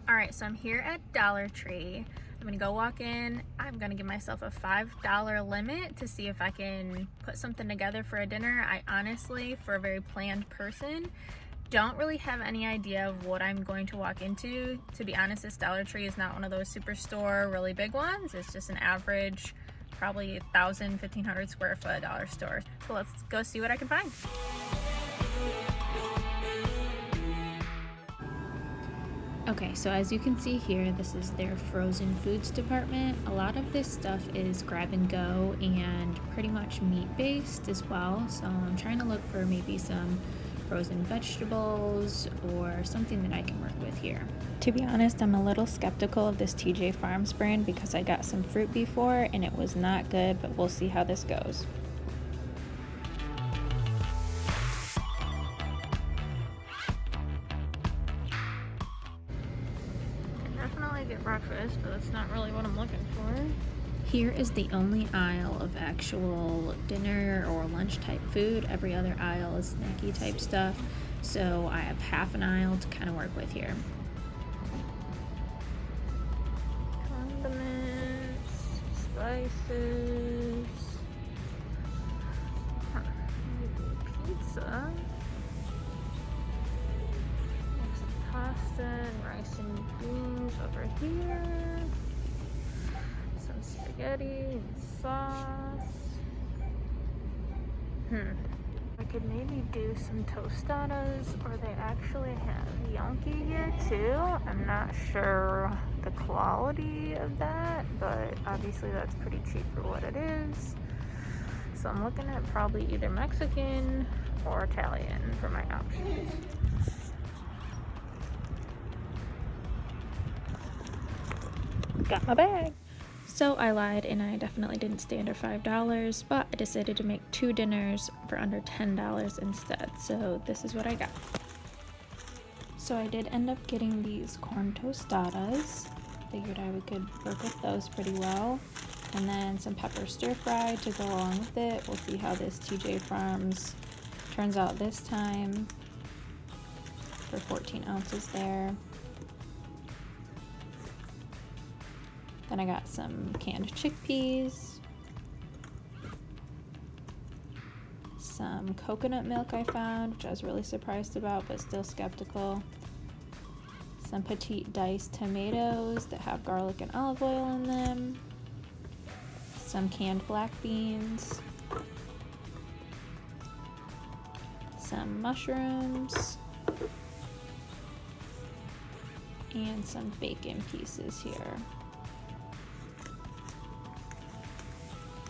All right, so I'm here at Dollar Tree. I'm gonna go walk in. I'm gonna give myself a $5 limit to see if I can put something together for a dinner. I honestly, for a very planned person, don't really have any idea of what I'm going to walk into. To be honest, this Dollar Tree is not one of those superstore, really big ones. It's just an average, probably 1,000, 1,500 square foot dollar store. So let's go see what I can find. Okay, so as you can see here, this is their frozen foods department. A lot of this stuff is grab and go and pretty much meat based as well. So I'm trying to look for maybe some frozen vegetables or something that I can work with here. To be honest, I'm a little skeptical of this TJ Farms brand because I got some fruit before and it was not good, but we'll see how this goes. Definitely get breakfast, but that's not really what I'm looking for. Here is the only aisle of actual dinner or lunch type food. Every other aisle is snacky type stuff. So I have half an aisle to kind of work with here. Condiments, spices, pizza. Pasta and rice and beans over here. Some spaghetti and sauce. I could maybe do some tostadas, or they actually have gnocchi here too. I'm not sure the quality of that, but obviously that's pretty cheap for what it is. So I'm looking at probably either Mexican or Italian for my options. Got my bag. So I lied and I definitely didn't stay under $5, but I decided to make 2 dinners for under $10 instead. So this is what I got. So I did end up getting these corn tostadas. Figured I could work with those pretty well. And then some pepper stir fry to go along with it. We'll see how this TJ Farms turns out this time. For 14 ounces there. Then I got some canned chickpeas, some coconut milk I found, which I was really surprised about, but still skeptical. Some petite diced tomatoes that have garlic and olive oil in them. Some canned black beans. Some mushrooms. And some bacon pieces here.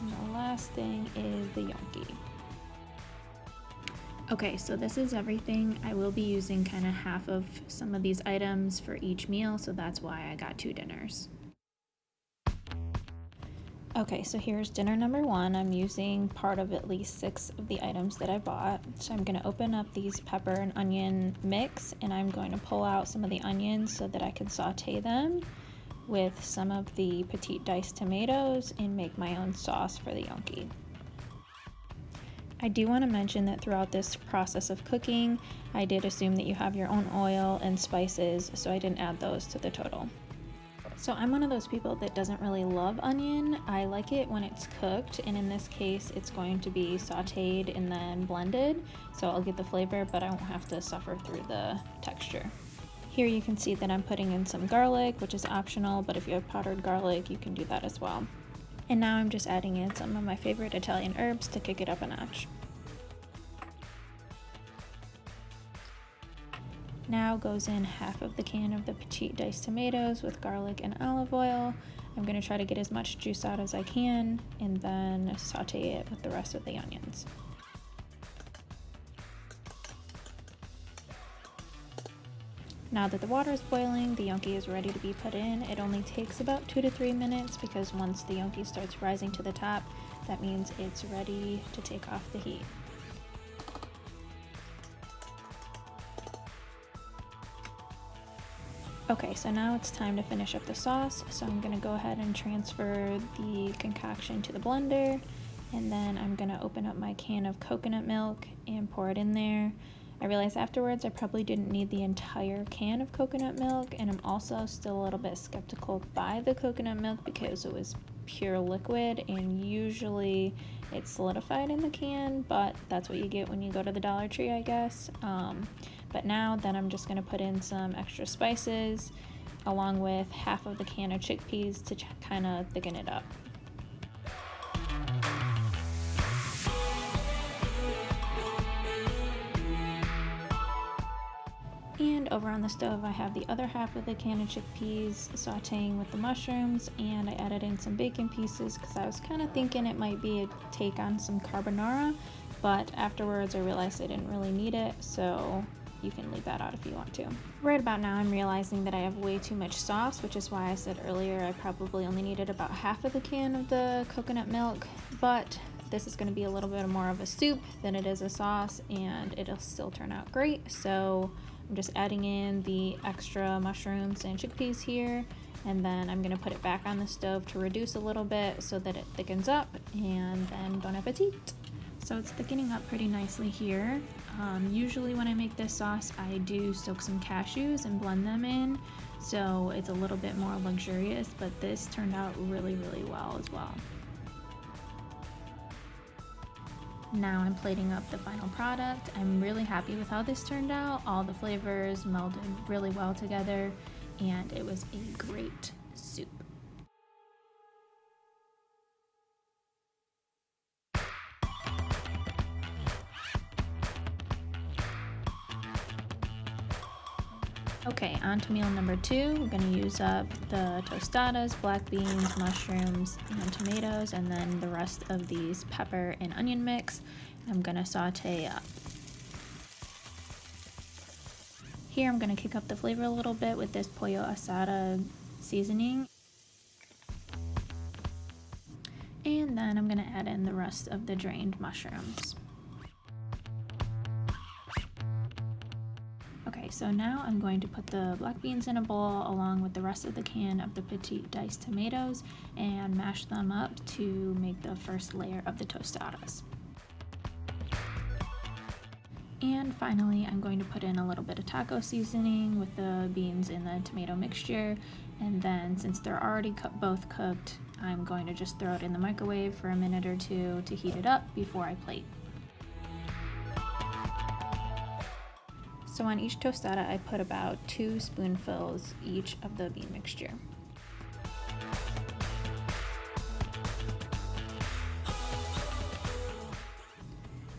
And the last thing is the gnocchi. Okay, so this is everything. I will be using kind of half of some of these items for each meal, so that's why I got 2 dinners. Okay, so here's dinner number 1. I'm using part of at least 6 of the items that I bought. So I'm gonna open up these pepper and onion mix, and I'm going to pull out some of the onions so that I can saute them with some of the petite diced tomatoes and make my own sauce for the gnocchi. I do want to mention that throughout this process of cooking, I did assume that you have your own oil and spices, so I didn't add those to the total. So I'm one of those people that doesn't really love onion. I like it when it's cooked, and in this case it's going to be sauteed and then blended, so I'll get the flavor, but I won't have to suffer through the texture. Here you can see that I'm putting in some garlic, which is optional, but if you have powdered garlic, you can do that as well. And now I'm just adding in some of my favorite Italian herbs to kick it up a notch. Now goes in half of the can of the petite diced tomatoes with garlic and olive oil. I'm going to try to get as much juice out as I can and then saute it with the rest of the onions. Now that the water is boiling, the gnocchi is ready to be put in. It only takes about 2 to 3 minutes because once the gnocchi starts rising to the top, that means it's ready to take off the heat. Okay, so now it's time to finish up the sauce. So I'm gonna go ahead and transfer the concoction to the blender, and then I'm gonna open up my can of coconut milk and pour it in there. I realized afterwards I probably didn't need the entire can of coconut milk, and I'm also still a little bit skeptical by the coconut milk because it was pure liquid and usually it's solidified in the can, but that's what you get when you go to the Dollar Tree, I guess. But now then I'm just going to put in some extra spices along with half of the can of chickpeas to kind of thicken it up. And over on the stove I have the other half of the can of chickpeas sauteing with the mushrooms, and I added in some bacon pieces because I was kind of thinking it might be a take on some carbonara, but afterwards I realized I didn't really need it, so you can leave that out if you want to. Right about now I'm realizing that I have way too much sauce, which is why I said earlier I probably only needed about half of the can of the coconut milk, but this is going to be a little bit more of a soup than it is a sauce, and it'll still turn out great. So I'm just adding in the extra mushrooms and chickpeas here, and then I'm going to put it back on the stove to reduce a little bit so that it thickens up, and then bon appetit. So it's thickening up pretty nicely here. Usually when I make this sauce I do soak some cashews and blend them in, so it's a little bit more luxurious, but this turned out really well as well. Now I'm plating up the final product. I'm really happy with how this turned out. All the flavors melded really well together, and it was a great soup. Okay, on to meal number 2. We're going to use up the tostadas, black beans, mushrooms, and tomatoes, and then the rest of these pepper and onion mix I'm going to saute up. Here I'm going to kick up the flavor a little bit with this pollo asada seasoning. And then I'm going to add in the rest of the drained mushrooms. Okay, so now I'm going to put the black beans in a bowl along with the rest of the can of the petite diced tomatoes and mash them up to make the first layer of the tostadas. And finally, I'm going to put in a little bit of taco seasoning with the beans and the tomato mixture, and then since they're already both cooked, I'm going to just throw it in the microwave for a minute or two to heat it up before I plate. So on each tostada I put about 2 spoonfuls each of the bean mixture.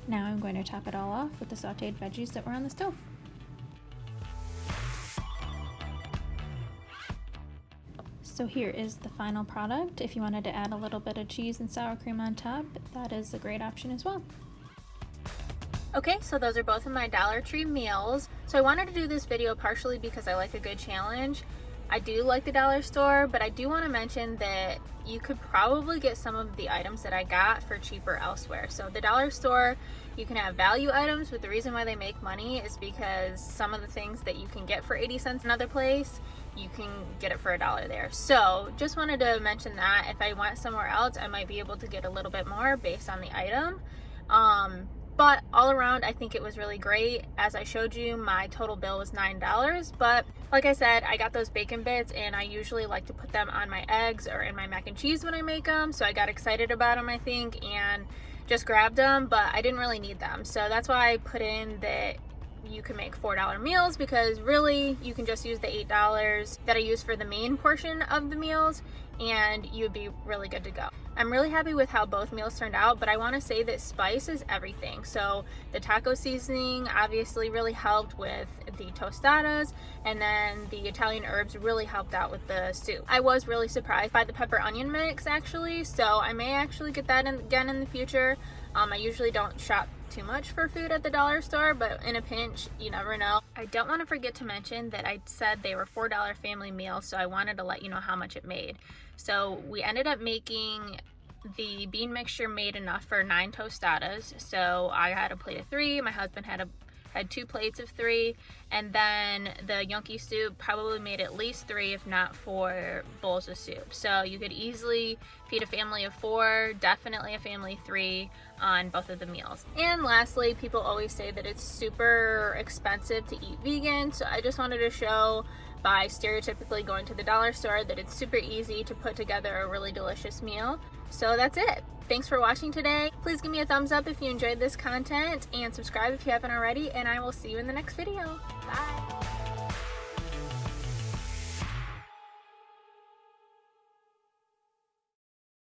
Now I'm going to top it all off with the sauteed veggies that were on the stove. So here is the final product. If you wanted to add a little bit of cheese and sour cream on top, that is a great option as well. Okay, so those are both of my Dollar Tree meals. So I wanted to do this video partially because I like a good challenge. I do like the dollar store, but I do want to mention that you could probably get some of the items that I got for cheaper elsewhere. So the dollar store, you can have value items, but the reason why they make money is because some of the things that you can get for 80 cents another place, you can get it for $1 there. So just wanted to mention that if I went somewhere else, I might be able to get a little bit more based on the item. But all around, I think it was really great. As I showed you, my total bill was $9, but like I said, I got those bacon bits and I usually like to put them on my eggs or in my mac and cheese when I make them. So I got excited about them, I think, and just grabbed them, but I didn't really need them. So that's why I put in that you can make $4 meals, because really you can just use the $8 that I use for the main portion of the meals and you'd be really good to go. I'm really happy with how both meals turned out, but I want to say that spice is everything. So the taco seasoning obviously really helped with the tostadas, and then the Italian herbs really helped out with the soup. I was really surprised by the pepper onion mix actually, so I may actually get that again in the future. I usually don't shop too much for food at the dollar store, but in a pinch, you never know. I don't want to forget to mention that I said they were $4 family meals, so I wanted to let you know how much it made. So we ended up making the bean mixture made enough for 9 tostadas. So I had a plate of 3, my husband had a had 2 plates of 3, and then the gnocchi soup probably made at least 3, if not 4 bowls of soup. So you could easily feed a family of 4, definitely a family of 3 on both of the meals. And lastly, people always say that it's super expensive to eat vegan, so I just wanted to show by stereotypically going to the dollar store that it's super easy to put together a really delicious meal. So that's it. Thanks for watching today. Please give me a thumbs up if you enjoyed this content and subscribe if you haven't already, and I will see you in the next video. Bye.